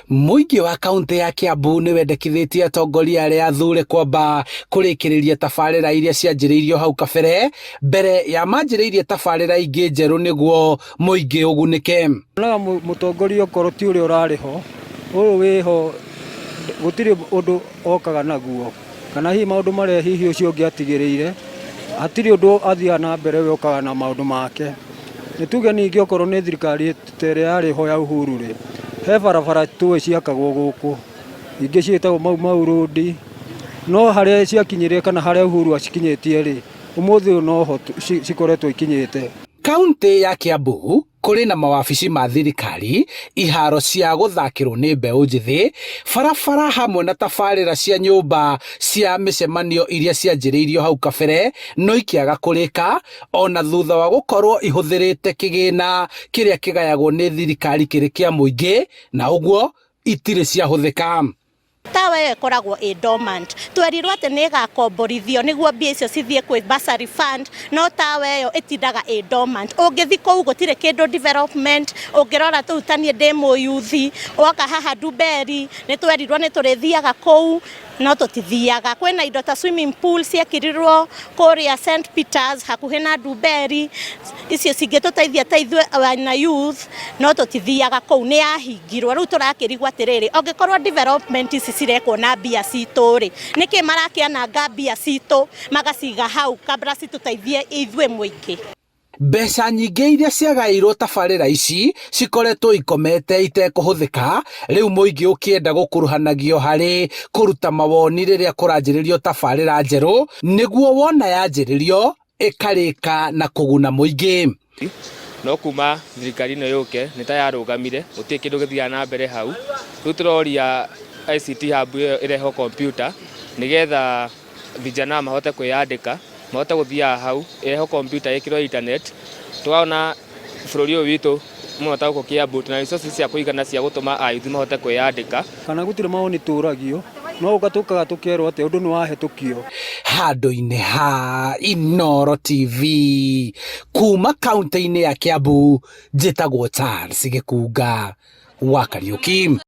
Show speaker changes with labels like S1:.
S1: Mũingĩ wa kaunti ya Kiambu nĩ wendekithĩtie atongoria arĩa athure kwamba kũrĩkĩrĩria tabarĩra iria cianjĩrĩirio hau kabere mbere ya manjĩrĩirie tabarĩra ingĩ njerũ nĩguo mũingĩ ũgunĩke.
S2: Naga mũtongoria okorwo ti ũrĩa ũrarĩ ho, ũyũ wĩho gũtirĩ ũndũ okaga naguo, kana hihi maũndũ marĩa hihi ũcio ũngĩ atigĩrĩire, hatirĩ ũndũ athiaga na mbere we okaga na maũndũ make. Nĩtuge ningĩ okorwo nĩ thirikari ĩrĩa yarĩ ho ya Uhuru rĩ, he barabara tũĩ ciakagwo gũkũ, ingĩ ciĩtagwo mau road, no harĩa ciakinyĩrĩe kana harĩa Uhuru acikinyĩtie rĩ, ũmũthĩ ũyũ noho cikoretwo ikinyĩte.
S1: Kaunti ya Kiambu kũrĩ na mawabici ma thirikari, iharo cia gũthakĩrwo nĩ mbeũ njĩthĩ, barabara hamwe na tabarĩra cia nyũmba cia mĩcemanio iria cianjĩrĩirio hau kabere no ikĩaga kũrĩka ona thutha wa gũkorwo ihũthĩrĩte kĩgĩna kĩrĩa kĩgayagwo nĩ thirikari kĩrĩ kĩa mũingĩ, na ũguo itirĩ ciahũthĩka.
S3: Tawa ĩyo ĩkoragwo dormant. Twerirwo atĩ nĩ ĩgakomborithio nĩguo mbia icio cithiĩ kwĩ bursary fund, no tawa ĩyo ĩtindaga dormant. Ũngĩthi kũu gũtirĩ kĩndũ development, ũngĩrora tũu ta niĩ ndĩ mũyuthi, woka haha Nduberi, nĩ twerirwo nĩ tũrĩthiaga kũu, no tũtithiaga. Kwĩna indo ta swimming pool ciekĩrirwo kũria St Peters hakuhĩ na Nduberi, icio cingĩtũteithia ta ithuĩ na youth, no tũtithiaga kũu, nĩ yahingirwo. Rĩu tũrakĩrigwo atĩrĩrĩ, ũngĩkorwo development ici cirekwo na mbia citũ rĩ, nĩkĩ marakĩananga mbia citũ magaciga hau kabla citũteithie ithuĩ mũingĩ?
S1: Mbeca nyingĩ iria ciagaĩirwo tabarĩra ici cikoretwo ikomete itekũhũthĩka, rĩu mũingĩ ũkĩenda gũkuruhanagio harĩ kũruta mawoni rĩrĩa kũranjĩrĩrio tabarĩra njerũ, nĩguo wona yanjĩrĩrio ĩkarĩka na kũguna mũingĩ.
S4: No kuma thirikari ĩno yũke nĩ ta yarũgamire, gũtirĩ kĩndũ gĩthiaga na mbere hau. Rĩu tũroria ICT hub ĩyo ĩreho kompyuta nĩgetha vijana mahote kwĩyandĩka, mahote gũthiaga hau, ĩreho kompyuta ĩkĩrwo internet, tũkaona bũrũri ũyũ witũ mũno ta gũkũ Kiambu na resources cia kũigana cia gũtũma ayuthi mahote kwĩyandĩka.
S2: Kana gũtirĩ mawoni tũragio, no ũgatũkaga tũkerwo atĩ ũndũ nĩ wahĩtũkio.
S1: Handũ-inĩ ha Inooro TV kuma kaunti-inĩ ya Kiambu, njĩtagwo Charles Gĩkunga wa Kariũki.